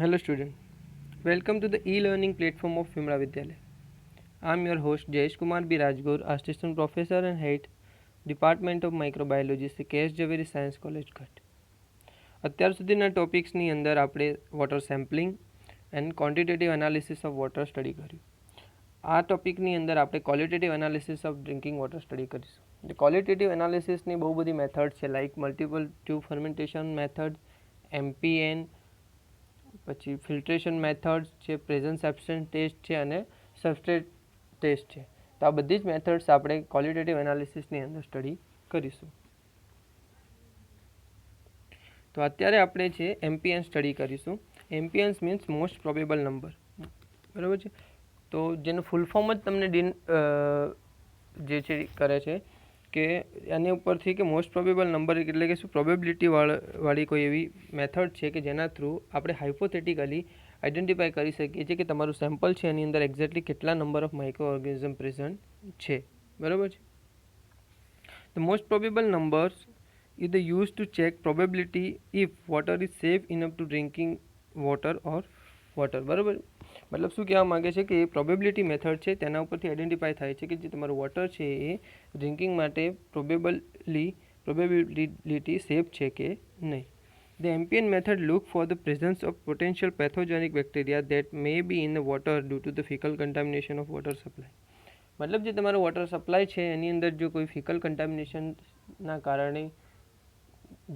Hello student, welcome to the e-learning platform of Vimla Vidyalaya. I am your host Jayesh Kumar B. Rajgur, Assistant Professor and Head Department of Microbiology, KS Javeri Science College ઘટ. અત્યાર સુધીના ટોપિક્સની અંદર આપણે water sampling and quantitative analysis of water study કર્યું. આ ટોપિકની અંદર આપણે qualitative analysis of drinking water study કરીશું. ક્વોલિટેટિવ એનાલિસિસની બહુ બધી મેથડ છે, like multiple tube fermentation method, MPN, પછી ફિલ્ટ્રેશન મેથડ્સ છે, પ્રેઝન્સ એબ્સેન્સ ટેસ્ટ છે અને સબસ્ટ્રેટ ટેસ્ટ છે. તો આ બધી જ મેથડ્સ આપણે ક્વોલિટેટિવ એનાલિસિસની અંદર સ્ટડી કરીશું. તો અત્યારે આપણે છે MPN સ્ટડી કરીશું. MPNs means most probable number, બરાબર છે. તો જેનું ફૂલ ફોર્મ જ તમને જે છે કરે છે કે એની ઉપરથી કે મોસ્ટ પ્રોબેબલ નંબર એટલે કે શું પ્રોબેબિલિટી વાળી કોઈ એવી મેથડ છે કે જેના થ્રુ આપણે હાઇપોથેટિકલી આઈડેન્ટિફાઈ કરી શકીએ છીએ કે તમારું સેમ્પલ છે એની અંદર એક્ઝેક્ટલી કેટલા number of micro organism present છે, બરાબર છે. The most probable numbers is the use to check probability if water is safe enough to drinking water or water, બરાબર. મતલબ શું કહેવા માગે છે કે એ પ્રોબેબિલિટી મેથડ છે, તેના ઉપરથી આઈડેન્ટિફાઈ થાય છે કે જે તમારું વોટર છે એ ડ્રિંકિંગ માટે પ્રોબેબિલિટી સેફ છે કે નહીં. The MPN method look for the presence of potential pathogenic bacteria that may be in the water due to the fecal contamination of water supply. મતલબ જે તમારો વોટર સપ્લાય છે એની અંદર જો કોઈ ફિકલ કન્ટામિનેશનના કારણે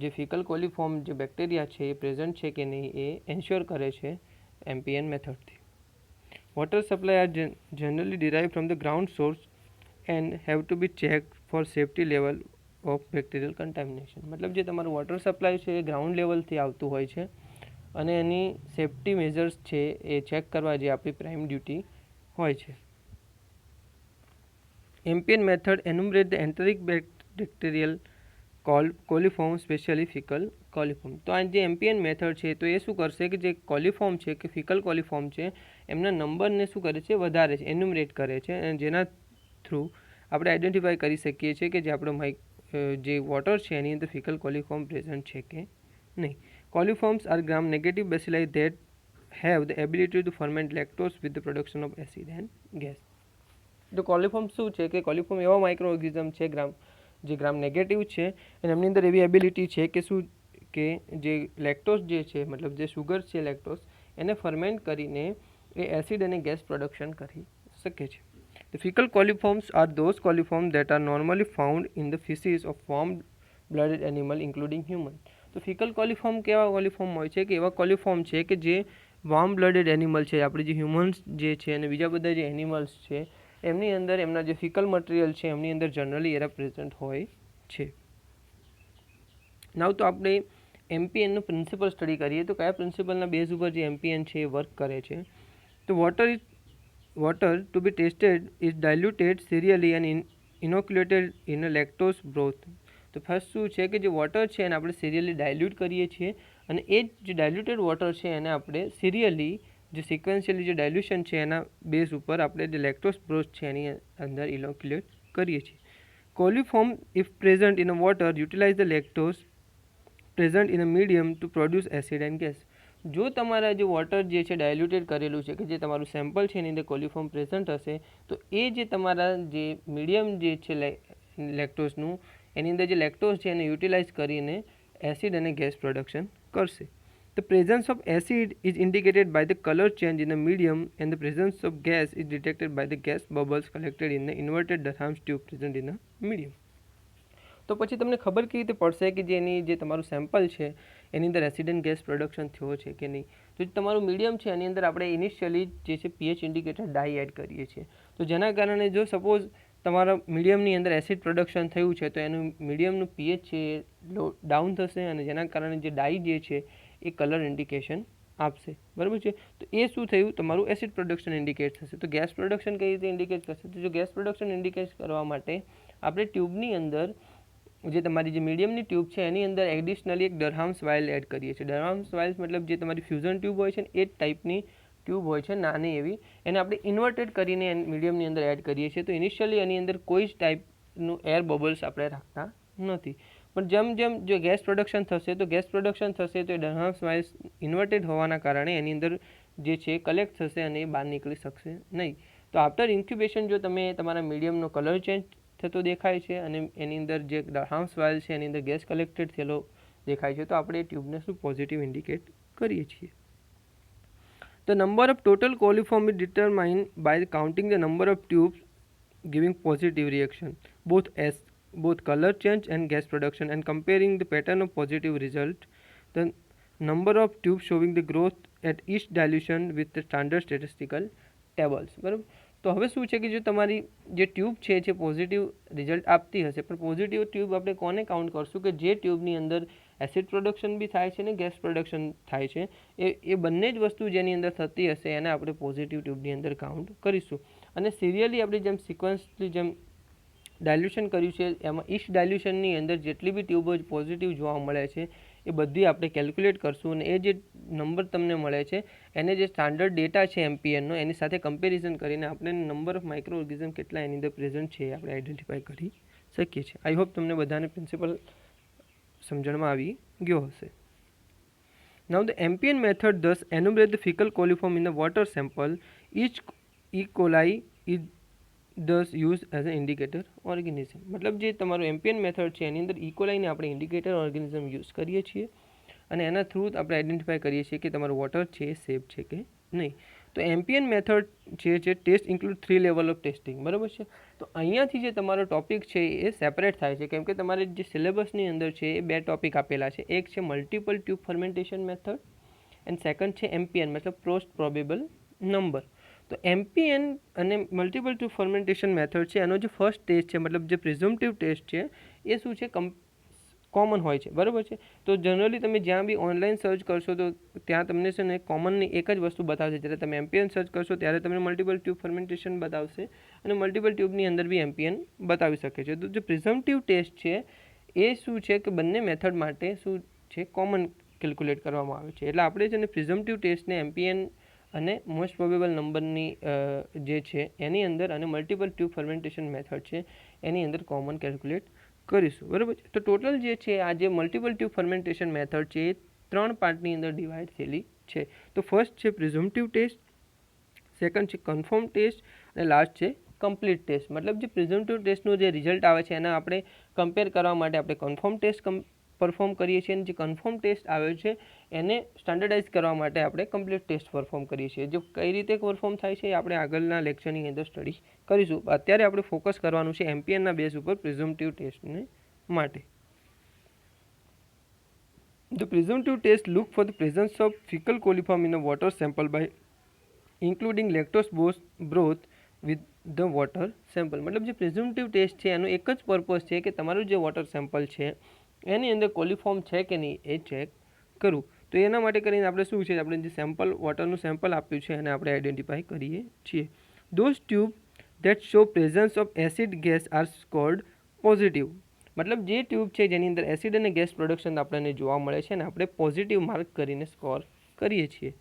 જે ફિકલ કોલિફોર્મ જે બેક્ટેરિયા છે એ પ્રેઝન્ટ છે કે નહીં એ એન્શ્યોર કરે છે MPN મેથડથી. Water supply are generally derive from the ground source and have to be check for safety level of bacterial contamination. મતલબ જે તમારું વોટર સપ્લાય છે એ ગ્રાઉન્ડ લેવલથી આવતું હોય છે અને એની સેફ્ટી મેજર્સ છે એ ચેક કરવા જે આપણી પ્રાઇમ ડ્યુટી હોય છે. MPN method enumerate the enteric bacterial coliform, specially faecal coliform. તો આ જે MPN મેથડ છે તો એ શું કરશે કે જે કોલિફોર્મ છે કે ફિકલ કોલિફોર્મ છે એમના નંબરને શું કરે છે, વધારે છે, એન્યુમરેટ કરે છે અને જેના થ્રુ આપણે આઈડેન્ટિફાઈ કરી શકીએ છીએ કે જે આપણો જે વોટર છે એની અંદર ફિકલ કોલિફોર્મ પ્રેઝન્ટ છે કે નહીં. Coliforms are gram negative bacilli that have the ability to ferment lactose with the production of acid and gas. તો કોલિફોર્મ શું છે કે કોલિફોર્મ એવા માઇક્રો ઓર્ગેનિઝમ છે જે ગ્રામ નેગેટિવ છે અને એમની અંદર એવી એબિલિટી છે કે શું કે જે લેક્ટોઝ જે છે, મતલબ જે શુગર છે લેક્ટોઝ, એને ફર્મેન્ટ કરીને એ એસિડ અને ગેસ પ્રોડક્શન કરી શકે છે. The fecal coliforms are those coliforms that are normally found in the feces of warm-blooded animal including human. તો ફિકલ કોલિફોર્મ કેવા કોલિફોર્મ હોય છે કે એવા કોલિફોર્મ છે કે જે વોર્મ બ્લડેડ એનિમલ છે, આપણે જે હ્યુમન્સ જે છે અને બીજા બધા જે એનિમલ્સ છે એમની અંદર એમના જે ફિકલ મટીરિયલ છે એમની અંદર જનરલી એરા પ્રેઝન્ટ હોય છે. નાવ તો આપણે MPNનું પ્રિન્સિપલ સ્ટડી કરીએ તો કયા પ્રિન્સિપલના બેઝ ઉપર જે MPN છે એ વર્ક કરે છે. તો water to be tested is diluted serially and inoculated in a lactose broth. તો ફર્સ્ટ શું છે કે જે વોટર છે એને આપણે સિરિયલી ડાયલ્યુટ કરીએ છીએ અને એ જે ડાયલ્યુટેડ વોટર છે એને આપણે સિરિયલી જે સિક્વન્શિયલી જે ડાયલ્યુશન છે એના બેઝ ઉપર આપણે જે લેક્ટોસ બ્રોથ છે એની અંદર ઇનોક્યુલેટ કરીએ છીએ. Coliform if present in a water utilize the lactose present in a medium to produce acid and gas. જો તમારા જે વોટર જે છે ડાયલ્યુટેડ કરેલું છે કે જે તમારું સેમ્પલ છે એની અંદર કોલિફોર્મ પ્રેઝન્ટ હશે તો એ જે તમારા જે મીડિયમ જે છે લેક્ટોઝનું એની અંદર જે લેક્ટોઝ છે એને યુટિલાઇઝ કરીને એસિડ અને ગેસ પ્રોડક્શન કરશે. The presence of acid is indicated by the color change in the medium and the presence of gas is detected by the gas bubbles collected in the inverted Durham's tube present in the medium. તો પછી તમને ખબર કેવી રીતે પડશે કે જે એની જે તમારું સેમ્પલ છે એની અંદર એસિડ એન્ડ ગેસ પ્રોડક્શન થયો છે કે નહીં. તો તમારું મીડિયમ છે એની અંદર આપણે ઇનિશિયલી જે છે pH ઇન્ડિકેટર ડાઈ એડ કરીએ છીએ. તો જેના કારણે જો સપોઝ તમારા મીડિયમની અંદર એસિડ પ્રોડક્શન થયું છે તો એનું મીડિયમનું pH છે એ ડાઉન થશે અને જેના કારણે જે ડાઈ જે છે એ કલર ઇન્ડિકેશન આપશે, બરાબર છે. તો એ શું થયું, તમારું એસિડ પ્રોડક્શન ઇન્ડિકેટ થશે. તો ગેસ પ્રોડક્શન કઈ રીતે ઇન્ડિકેટ કરશે, તો જો ગેસ પ્રોડક્શન ઇન્ડિકેટ કરવા માટે આપણે ટ્યુબની અંદર જે તમારી જે મીડિયમની ટ્યુબ છે એની અંદર એડિશનલી એક ડરહામ્સ વાઇલ એડ કરીએ છીએ. ડરહામ્સ વાઇલ્સ મતલબ જે તમારી ફ્યુઝન ટ્યુબ હોય છે ને એ ટાઈપની ટ્યુબ હોય છે, નાની એવી, એને આપણે ઇન્વર્ટેડ કરીને મીડિયમની અંદર એડ કરીએ છીએ. તો ઇનિશિયલી એની અંદર કોઈ જ ટાઈપનું એર બબલ્સ આપણે રાખતા નથી. પણ જેમ જેમ જો ગેસ પ્રોડક્શન થશે તો એ ડરહામ સ્માઇલ્સ ઇન્વર્ટેડ હોવાના કારણે એની અંદર જે છે કલેક્ટ થશે અને એ બહાર નીકળી શકશે નહીં. તો આફ્ટર ઇન્ક્યુબેશન જો તમે તમારા મીડિયમનો કલર ચેન્જ થતો દેખાય છે અને એની અંદર જે ડરહામ સ્માઇલ છે એની અંદર ગેસ કલેક્ટેડ થયેલો દેખાય છે તો આપણે એ ટ્યુબને શું પોઝિટિવ ઇન્ડિકેટ કરીએ છીએ. The number of total coliform is determined by counting the number of tubes giving positive reaction, both color change and gas production, and comparing the pattern of positive result, the number of tubes showing the growth at each dilution with the standard statistical tables. બરાબર. તો હવે શું છે કે જો તમારી જે tube છે જે પોઝિટિવ રિઝલ્ટ આપતી હશે પણ પોઝિટિવ ટ્યુબ આપણે કોને કાઉન્ટ કરશું કે જે ટ્યુબની અંદર એસિડ પ્રોડક્શન બી થાય છે ને ગેસ પ્રોડક્શન થાય છે એ બંને જ વસ્તુ જેની અંદર થતી હશે એને આપણે પોઝિટિવ ટ્યુબની અંદર કાઉન્ટ કરીશું. અને સિરિયલી આપણે જેમ સિક્વન્સલી જેમ ડાયલ્યુશન કર્યું છે એમાં ઈચ ડાયલ્યુશનની અંદર જેટલી બી ટ્યુબો પોઝિટિવ જોવા મળે છે એ બધી આપણે કેલ્ક્યુલેટ કરશું અને એ જે નંબર તમને મળે છે એને જે સ્ટાન્ડર્ડ ડેટા છે એમપીએનનો એની સાથે કમ્પેરિઝન કરીને આપણે નંબર ઓફ માઇક્રો ઓર્ગેનિઝમ કેટલા એની અંદર પ્રેઝન્ટ છે એ આપણે આઈડેન્ટિફાઈ કરી શકીએ છીએ. આઈ હોપ તમને બધાને પ્રિન્સિપલ સમજણમાં આવી ગયો હશે. Now the MPN method thus enumerate the fecal coliform in the water sample. Each E. coli is thus used as an indicator organism. मतलब જે તમારો MPN મેથડ છે એની અંદર E. coli ને આપણે ઇન્ડિકેટર ઓર્ગેનિઝમ યુઝ કરીએ છીએ અને એના થ્રુ આપણે આઈડેન્ટિફાઈ કરીએ છીએ કે તમારું વોટર છે એ સેફ છે કે નહીં. તો MPN મેથડ જે test include 3 level of testing, બરાબર છે. તો અહીંયાથી જે તમારો ટોપિક છે એ સેપરેટ થાય છે કેમ કે તમારે જે સિલેબસની અંદર છે એ 2 ટોપિક આપેલા છે. એક છે multiple tube fermentation method and second છે MPN મતલબ પ્રોસ્ટ પ્રોબેબલ નંબર. તો MPN અને મલ્ટિપલ ટ્યુબ ફર્મેન્ટેશન મેથડ છે એનો જે ફર્સ્ટ ટેસ્ટ છે મતલબ જે પ્રિઝમ્પટિવ ટેસ્ટ છે એ શું છે કોમન હોય છે, બરાબર છે. તો જનરલી તમે જ્યાં બી ઓનલાઈન સર્ચ કરશો તો ત્યાં તમને છે ને કોમનની એક જ વસ્તુ બતાવશે. જ્યારે તમે MPN સર્ચ કરશો ત્યારે તમને મલ્ટિપલ ટ્યુબ ફર્મેન્ટેશન બતાવશે અને મલ્ટિપલ ટ્યુબની અંદર બી MPN બતાવી શકે છે. તો જે પ્રિઝમ્પટિવ ટેસ્ટ છે એ શું છે કે બંને મેથડ માટે શું છે કોમન કેલ્ક્યુલેટ કરવામાં આવે છે. એટલે આપણે છે ને પ્રિઝમ્પટિવ ટેસ્ટને MPN અને મોસ્ટ પ્રોબેબલ નંબરની જે છે એની અંદર અને મલ્ટિપલ ટ્યુબ ફર્મેન્ટેશન મેથડ છે એની અંદર કોમન કેલ્ક્યુલેટ કરીશું, બરાબર છે. તો ટોટલ જે છે આ જે મલ્ટિપલ ટ્યુબ ફર્મેન્ટેશન મેથડ છે એ 3 પાર્ટની અંદર ડિવાઈડ થયેલી છે. તો ફર્સ્ટ છે પ્રિઝમ્પટિવ ટેસ્ટ, સેકન્ડ છે કન્ફર્મ ટેસ્ટ અને લાસ્ટ છે કમ્પ્લીટ ટેસ્ટ. મતલબ જે પ્રિઝમ્પટિવ ટેસ્ટનું જે રિઝલ્ટ આવે છે એના આપણે કમ્પેર કરવા માટે આપણે કન્ફર્મ ટેસ્ટ પરફોર્મ કરીએ છીએ અને જે કન્ફર્મ ટેસ્ટ આવે છે એને સ્ટાન્ડર્ડાઇઝ કરવા માટે આપણે કમ્પ્લીટ ટેસ્ટ પરફોર્મ કરીએ છીએ. જો કઈ રીતે પરફોર્મ થાય છે એ આપણે આગળના લેક્ચરની અંદર સ્ટડી કરીશું. અત્યારે આપણે ફોકસ કરવાનું છે MPNના બેઝ ઉપર પ્રિઝમ્પટિવ ટેસ્ટને માટે. The presumptive test look for the presence of fecal coliform in a water sample by including lactose broth with the water sample. મતલબ જે પ્રિઝમ્પટિવ ટેસ્ટ છે એનો એક જ પર્પઝ છે કે તમારું જે વોટર સેમ્પલ છે એની અંદર કોલિફોર્મ છે કે નહીં એ ચેક કરવું. તો એના માટે કરીને આપણે શું છે આપણે જે સેમ્પલ વોટરનું સેમ્પલ આપ્યું છે એને આપણે આઈડેન્ટિફાઈ કરીએ છીએ. Those tube that show presence of acid gas are scored positive. મતલબ જે ટ્યુબ છે જેની અંદર એસિડ અને ગેસ પ્રોડક્શન આપણને જોવા મળે છે ને આપણે પોઝિટિવ માર્ક કરીને સ્કોર કરીએ છીએ.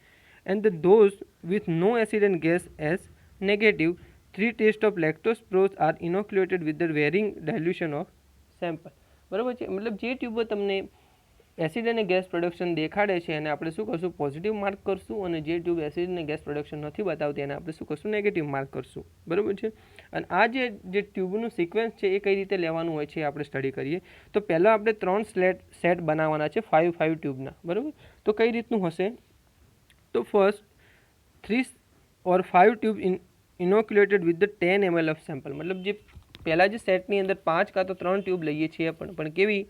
And those with no acid and gas as negative. 3 tests of lactose broth are inoculated with the varying dilution of sample. બરાબર છે. મતલબ જે ટ્યુબો તમને એસિડ અને ગેસ પ્રોડક્શન દેખાડે છે એને આપણે શું કરશું પોઝિટિવ માર્ક કરશું અને જે ટ્યુબ એસિડ અને ગેસ પ્રોડક્શન નથી બતાવતી એને આપણે શું કરશું નેગેટિવ માર્ક કરશું, બરાબર છે. અને આ જે ટ્યુબનું સિક્વન્સ છે એ કઈ રીતે લેવાનું હોય છે એ આપણે સ્ટડી કરીએ. તો પહેલાં આપણે 3 સેટ બનાવવાના છે 5 ટ્યુબના, બરાબર. તો કઈ રીતનું હશે તો first 3 or 5 tube inoculated with the 10 ml of sample. મતલબ જે પહેલાં જે સેટની અંદર 5 કાં તો 3 ટ્યુબ લઈએ છીએ પણ કેવી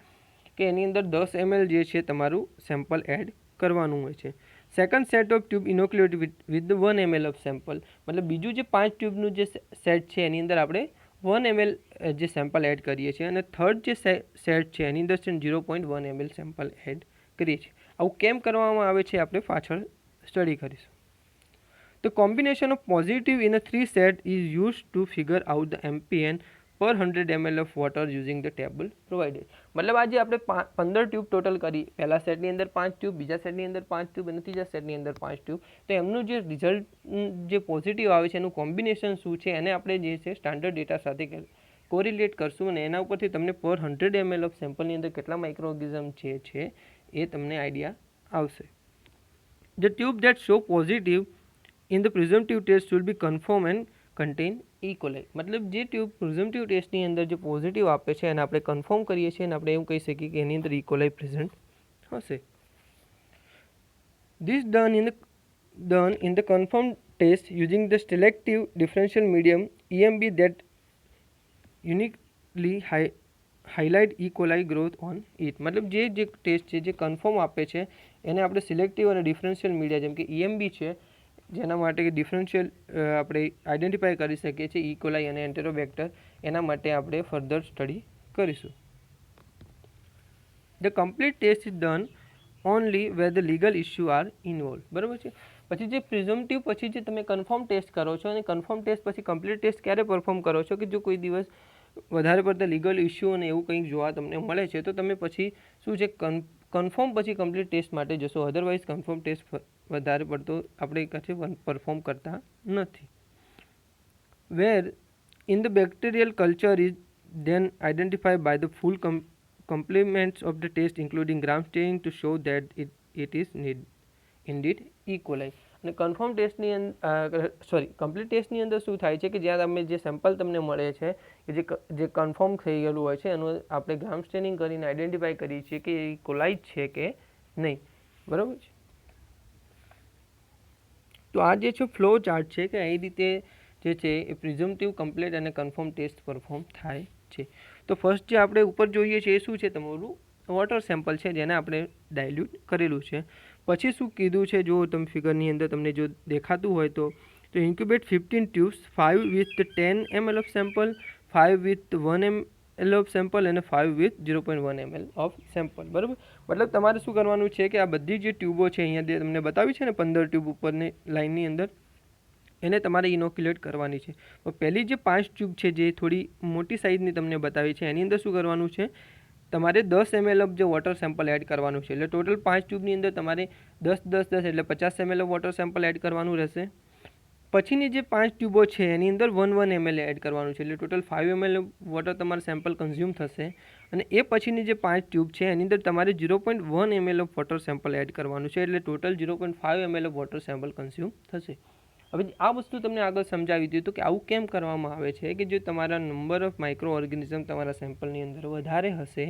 કે એની અંદર 10 ml જે છે તમારું સેમ્પલ એડ કરવાનું હોય છે. Second set of tube inoculated with 1 ml of sample. મતલબ બીજું જે 5 ટ્યુબનું જે સેટ છે એની અંદર આપણે 1 ml જે સેમ્પલ એડ કરીએ છીએ અને થર્ડ જે સેટ છે એની અંદર 0.1 ml સેમ્પલ એડ કરીએ છીએ. આવું કેમ કરવામાં આવે છે આપણે પાછળ સ્ટડી કરીશું. The combination of positive in a 3 set is used to figure out the MPN per 100 ml of water using the table provided. મતલબ આજે આપણે 15 ટ્યુબ ટોટલ કરી. પહેલા સેટની અંદર 5 ટ્યુબ, બીજા સેટની અંદર 5 ટ્યુબ અને ત્રીજા સેટની અંદર 5 ટ્યુબ. તો એમનું જે રિઝલ્ટ જે પોઝિટિવ આવે છે એનું કોમ્બિનેશન શું છે એને આપણે જે છે સ્ટાન્ડર્ડ ડેટા સાથે કોરિલેટ કરશું અને એના ઉપરથી તમને પર 100 ml ઓફ સેમ્પલની અંદર કેટલા માઇક્રો ઓર્ગેનિઝમ છે એ તમને આઈડિયા આવશે. The tube that show positive in the presumptive test should be confirmed and contain E. coli. મતલબ જે ટ્યુબ પ્રિઝમ્પટિવ ટેસ્ટની અંદર જે પોઝિટિવ આપે છે અને આપણે કન્ફર્મ કરીએ છીએ અને આપણે એવું કહી શકીએ કે એની અંદર E. coli પ્રેઝન્ટ હશે. This done in the confirmed test using the selective differential medium EMB that uniquely highlight E. coli growth on it. મતલબ જે ટેસ્ટ છે જે કન્ફર્મ આપે છે એને આપણે સિલેક્ટિવ અને ડિફરન્શિયલ મીડિયા જેમ કે EMB છે જેના માટે ડિફરન્શિયલ આપણે આઈડેન્ટિફાઈ કરી શકીએ છીએ E. coli અને એન્ટેરોબેક્ટર, એના માટે આપણે ફર્ધર સ્ટડી કરીશું. The complete test is done only where the legal issue are involved. બરાબર છે. પછી જે પ્રિઝમ્પટિવ પછી જે તમે કન્ફર્મ ટેસ્ટ કરો છો અને કન્ફર્મ ટેસ્ટ પછી કમ્પ્લીટ ટેસ્ટ ક્યારે પરફોર્મ કરો છો કે જો કોઈ દિવસ વધારે પડતા લીગલ ઇસ્યુ અને એવું કંઈક જોવા તમને મળે છે તો તમે પછી શું છે કન્ફર્મ પછી કમ્પ્લીટ ટેસ્ટ માટે જશો. અધરવાઇઝ કન્ફર્મ ટેસ્ટ વધારે પડતો આપણે કશે પરફોર્મ કરતા નથી. Where in the bacterial culture is then identified by the full complements of the test including gram staining to show that it is indeed E. coli. અને confirm ટેસ્ટની અંદર complete ટેસ્ટની અંદર શું થાય છે કે જ્યાં તમે જે સેમ્પલ તમને મળે છે કે જે કન્ફર્મ થઈ ગયેલું હોય છે એનું આપણે ગ્રામ સ્ટેનિંગ કરીને આઈડેન્ટિફાઈ કરીએ છીએ કે એ કોલાઈ છે કે નહીં. બરાબર છે. તો આ જે છે ફ્લો ચાર્ટ છે કે એ રીતે જે છે એ પ્રિઝમ્પટિવ, કમ્પ્લીટ અને કન્ફર્મ ટેસ્ટ પરફોર્મ થાય છે. તો ફર્સ્ટ જે આપણે ઉપર જોઈએ છીએ એ શું છે તમારું વોટર સેમ્પલ છે જેને આપણે ડાયલ્યુટ કરેલું છે. પછી શું કીધું છે જો તમે ફિગરની અંદર તમને જો દેખાતું હોય તો ઇન્ક્યુબેટ 15 tubes, 5 with 10 ml of sample, 5 with 1 ml of sample અને 5 વિથ 0.1 ml ઓફ સેમ્પલ. બરાબર. મતલબ તમારે શું કરવાનું છે કે આ બધી જે ટ્યુબો છે અહીંયા જે તમને બતાવી છે ને 15 ટ્યુબ ઉપરની લાઇનની અંદર એને તમારે ઇનોક્યુલેટ કરવાની છે. તો પહેલી જે 5 ટ્યુબ છે જે થોડી મોટી સાઇઝની તમને બતાવી છે એની અંદર શું કરવાનું છે તમારે 10 ml ઓફ જે વોટર સેમ્પલ એડ કરવાનું છે. એટલે ટોટલ 5 ટ્યુબની અંદર તમારે 10 એટલે 50 ml of water sample add કરવાનું રહેશે. પછીની જે 5 ટ્યુબો છે એની અંદર 1 ml એડ કરવાનું છે. એટલે ટોટલ 5 ml વોટર તમારે સેમ્પલ કન્ઝ્યુમ થશે. અને એ પછીની જે 5 ટ્યુબ છે એની અંદર તમારે 0.1 ml of water sample add કરવાનું છે. એટલે total 0.5 ml of water sample consume થશે. હવે આ વસ્તુ તમને આગળ સમજાવી દીધું કે આવું કેમ કરવામાં આવે છે કે જો તમારા નંબર ઓફ માઇક્રો ઓર્ગેનિઝમ તમારા સેમ્પલની અંદર વધારે હશે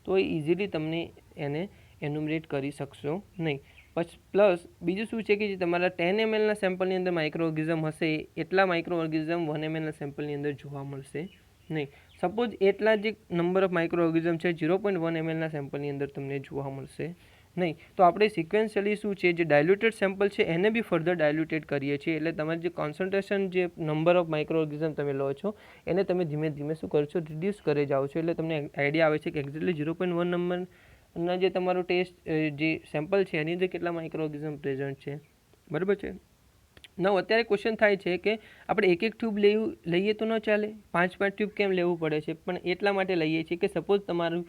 તો એ ઇઝીલી તમને એને એન્યુમરેટ કરી શકશો નહીં. પ્લસ બીજું શું છે કે જે તમારા 10 mlના સેમ્પલની અંદર માઇક્રો ઓર્ગેનિઝમ હશે એટલા માઇક્રો ઓર્ગેનિઝમ 1 mlના સેમ્પલની અંદર જોવા મળશે નહીં. સપોઝ એટલા જે નંબર ઓફ માઇક્રો ઓર્ગેનિઝમ છે 0.1 mlના સેમ્પલની અંદર તમને જોવા મળશે નહીં. તો આપણે સિક્વેન્શિયલી શું છે જે ડાયલ્યુટેડ સેમ્પલ છે એને બી ફર્ધર ડાયલ્યુટેડ કરીએ છીએ. એટલે તમારે જે કોન્સન્ટ્રેશન જે નંબર ઓફ માઇક્રો ઓર્ગેનિઝમ તમે લો છો એને તમે ધીમે ધીમે શું કરો છો રિડ્યુસ કરી જાઓ છો. એટલે તમને આઈડિયા આવે છે કે એક્ઝેક્ટલી 0.1 નંબરના જે તમારો ટેસ્ટ જે સેમ્પલ છે એની અંદર કેટલા માઇક્રો ઓર્ગેનિઝમ પ્રેઝન્ટ છે. બરાબર છે. નવ અત્યારે ક્વેશ્ચન થાય છે કે આપણે એક ટ્યુબ લઈએ તો ન ચાલે, 5 ટ્યુબ કેમ લેવું પડે છે? પણ એટલા માટે લઈએ છીએ કે સપોઝ તમારું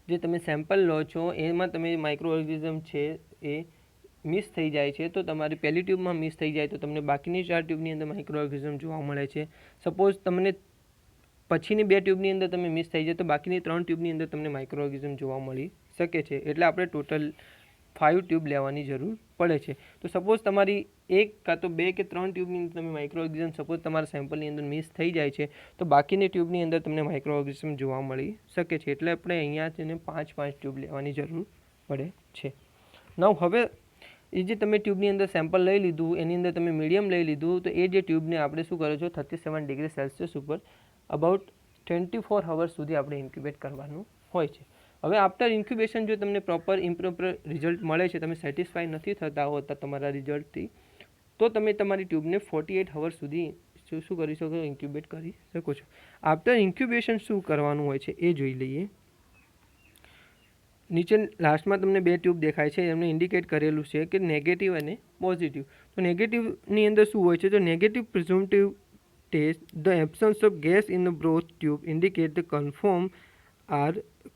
જે તમે સેમ્પલ લો છો એમાં તમે માઇક્રો ઓર્ગેનિઝમ છે એ મિસ થઈ જાય છે તો તમારી પહેલી ટ્યુબમાં મિસ થઈ જાય તો તમને બાકીની 4 ટ્યુબની અંદર માઇક્રો ઓર્ગેનિઝમ જોવા મળે છે. સપોઝ તમને પછીની 2 ટ્યુબની અંદર તમે મિસ થઈ જાય તો બાકીની 3 ટ્યુબની અંદર તમને માઇક્રો ઓર્ગેનિઝમ જોવા મળી શકે છે. એટલે આપણે ટોટલ 5 ટ્યુબ લેવાની જરૂર પડે છે. તો સપોઝ તમારી 1 કાં તો 2 કે 3 ટ્યુબની અંદર તમે માઇક્રો ઓર્ગેનિઝમ સપોઝ તમારા સેમ્પલની અંદર મિસ થઈ જાય છે તો બાકીની ટ્યુબની અંદર તમને માઇક્રો ઓર્ગેનિઝમ જોવા મળી શકે છે. એટલે આપણે અહીંયા તેને 5 ટ્યુબ લેવાની જરૂર પડે છે. હવે એ જે તમે ટ્યુબની અંદર સેમ્પલ લઈ લીધું એની અંદર તમે મીડિયમ લઈ લીધું તો એ જે ટ્યુબને આપણે શું કરો છો 37 ડિગ્રી સેલ્સિયસ ઉપર અબાઉટ 24 અવર્સ સુધી આપણે ઇન્ક્યુબેટ કરવાનું હોય છે. હવે આફ્ટર ઇન્ક્યુબેશન જો તમને પ્રોપર ઇમ્પ્રોપર રિઝલ્ટ મળે છે, તમે સેટિસ્ફાઈ નથી થતા હોતા તમારા રિઝલ્ટથી તો તમે તમારી ટ્યુબને 48 અવર્સ સુધી શું કરી શકો ઇન્ક્યુબેટ કરી શકો છો. આફ્ટર ઇન્ક્યુબેશન શું કરવાનું હોય છે એ જોઈ લઈએ. નીચે લાસ્ટમાં તમને 2 ટ્યુબ દેખાય છે એમને ઇન્ડિકેટ કરેલું છે કે નેગેટિવ અને પોઝિટિવ. તો નેગેટિવની અંદર શું હોય છે? તો negative presumptive test the absence of gas in the broth tube indicate the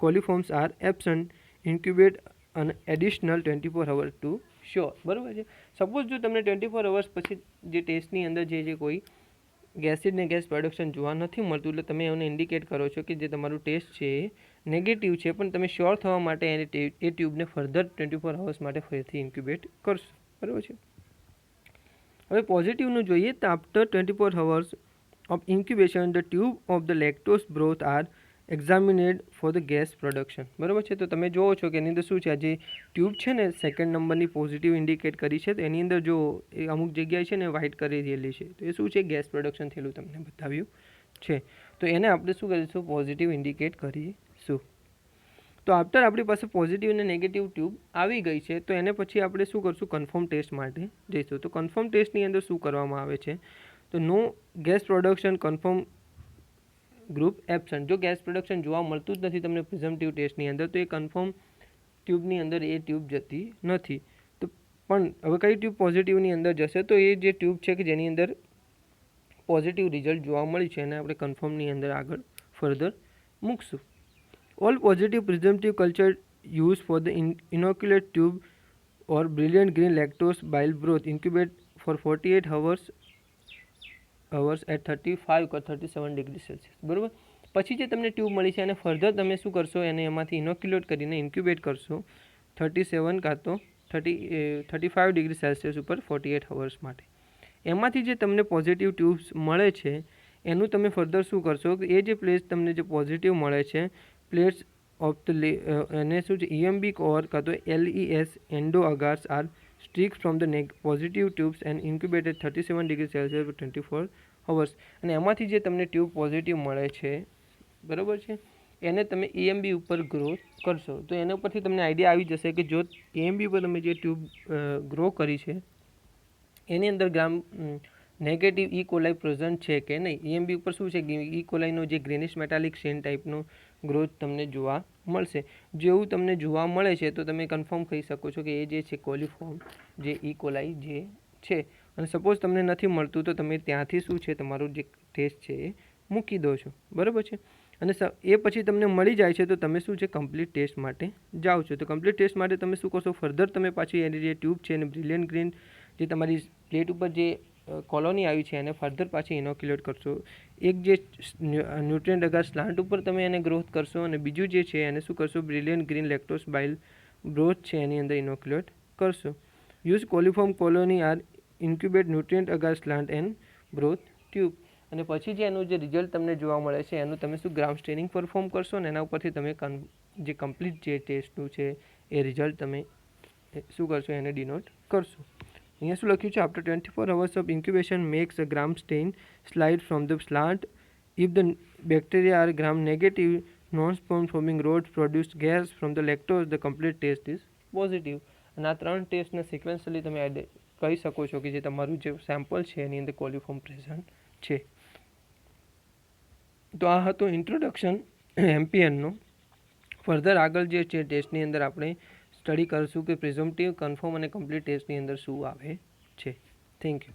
coliforms are absent, incubate an additional 24 hours to sure. બરાબર છે. સપોઝ જો તમને 24 અવર્સ પછી જે ટેસ્ટની અંદર જે કોઈ એસિડ ને ગેસ પ્રોડક્શન જોવા નથી મળતું, એટલે તમે એને ઇન્ડિકેટ કરો છો કે જે તમારું ટેસ્ટ છે એ નેગેટિવ છે, પણ તમે શ્યોર થવા માટે એ ટ્યુબને ફર્ધર 24 અવર્સ માટે ફરીથી ઇન્ક્યુબેટ કરશો. બરાબર છે. હવે પોઝિટિવનું જોઈએ તો after 24 hours of incubation the tube of the lactose broth are examined for the gas production. બરાબર છે. તો તમે જુઓ છો કે એની અંદર શું છે, આ જે ટ્યુબ છે ને સેકન્ડ નંબરની પોઝિટિવ ઇન્ડિકેટ કરી છે, તો એની અંદર જો એ અમુક જગ્યાએ છે ને વ્હાઇટ કરી રહેલી છે, તો એ શું છે, ગેસ પ્રોડક્શન થયેલું તમને બતાવ્યું છે. તો એને આપણે શું કરીશું, પોઝિટિવ ઇન્ડિકેટ કરીશું. તો આફ્ટર આપણી પાસે પોઝિટિવ અને નેગેટિવ ટ્યુબ આવી ગઈ છે, તો એને પછી આપણે શું કરશું, કન્ફર્મ ટેસ્ટ માટે જઈશું. તો કન્ફર્મ ટેસ્ટની અંદર શું કરવામાં આવે છે, તો no gas production confirm group absent. જો ગેસ પ્રોડક્શન જોવા મળતું જ નથી તમને પ્રિઝમ્પટિવ ટેસ્ટની અંદર, તો એ કન્ફર્મ ટ્યુબની અંદર એ ટ્યુબ જતી નથી. તો પણ હવે કઈ ટ્યુબ પોઝિટિવની અંદર જશે, તો એ જે ટ્યુબ છે કે જેની અંદર પોઝિટિવ રિઝલ્ટ જોવા મળી છે એને આપણે કન્ફર્મની અંદર આગળ ફર્ધર મૂકશું. All positive presumptive culture use for the inoculate tube or brilliant green lactose bile broth incubate for 48 hours at 35 or 37 degree Celsius. બરાબર. પછી જે તમને ટ્યુબ મળી છે એને ફર્ધર તમે શું કરશો, એને એમાંથી ઇનોક્યુલેટ કરીને ઇન્ક્યુબેટ કરશો 37 કાં તો 35 ડિગ્રી સેલ્સિયસ ઉપર 48 અવર્સ માટે. એમાંથી જે તમને પોઝિટિવ ટ્યુબ્સ મળે છે એનું તમે ફર્ધર શું કરશો, એ જે પ્લેસ તમને જે પોઝિટિવ મળે છે પ્લેટ્સ ઓફ ધ એને શું છે, ઇએમ્બિક ઓર કાં તો LES Endo agars are streak from the positive tubes and incubated 37 degree Celsius પર 24 અવર્સ. અને એમાંથી જે તમને ટ્યુબ પોઝિટિવ મળે છે, બરાબર છે, એને તમે EMB ઉપર ગ્રો કરશો. તો એના ઉપરથી તમને આઈડિયા આવી જશે કે જો EMB પર તમે જે ટ્યુબ ગ્રો કરી છે એની અંદર નેગેટિવ ઇકોલાઈ પ્રેઝન્ટ છે કે નહીં. EMB ઉપર શું છે, ઇકોલાઈનો જે ગ્રીનિશ મેટાલિક શેન ટાઈપનો ગ્રોથ તમને જોવા મળશે. જેવું તમને જોવા મળે છે તો તમે કન્ફર્મ કહી શકો છો કે એ જે છે કોલિફોર્મ જે ઇકોલાઈ જે છે. અને સપોઝ તમને નથી મળતું તો તમે ત્યાંથી શું છે તમારું જે ટેસ્ટ છે એ મૂકી દો છો. બરાબર છે. અને એ પછી તમને મળી જાય છે તો તમે શું છે કમ્પ્લીટ ટેસ્ટ માટે જાઓ છો. તો કમ્પ્લીટ ટેસ્ટ માટે તમે શું કરશો, ફર્ધર તમે પાછી એની જે ટ્યુબ છે એને બ્રિલિયન્ટ ગ્રીન જે તમારી પ્લેટ ઉપર જે કોલોની આવી છે એને ફર્ધર પાછી ઇનોક્યુલેટ કરશો. એક જે ન્યુટ્રિયન્ટ અગાર સ્લાન્ટ ઉપર તમે એને ગ્રોથ કરશો અને બીજું જે છે એને શું કરશો, brilliant green lactose bile broth છે એની અંદર ઇનોક્યુલેટ કરશો. Use coliform colony are incubate nutrient agar slant and broth tube. અને પછી જે એનું જે રિઝલ્ટ તમને જોવા મળે છે એનું તમે શું ગ્રાઉન્ડ સ્ટેનિંગ પરફોર્મ કરશો અને એના ઉપરથી તમે જે કમ્પ્લીટ જે ટેસ્ટનું છે એ રિઝલ્ટ તમે શું કરશો, એને ડિનોટ કરશો. અહીંયા શું લખ્યું છે, after 24 hours of incubation makes a gram stain slide from the slant. If the bacteria are gram negative, non-sperm forming rods produce gas from the lactose, the complete test is positive. અને આ ત્રણ ટેસ્ટને સિક્વન્સલી તમે કહી શકો છો કે જે તમારું જે સેમ્પલ છે એની અંદર કોલિફોર્મ પ્રેઝન્ટ છે. તો આ હતું ઇન્ટ્રોડક્શન એમપીએનનો. ફર્ધર આગળ જે છે ટેસ્ટની અંદર આપણે સ્ટડી કરીશું કે પ્રિઝમ્પટિવ, કન્ફર્મ અને કમ્પ્લીટ ટેસ્ટની અંદર શું આવે છે. Thank you.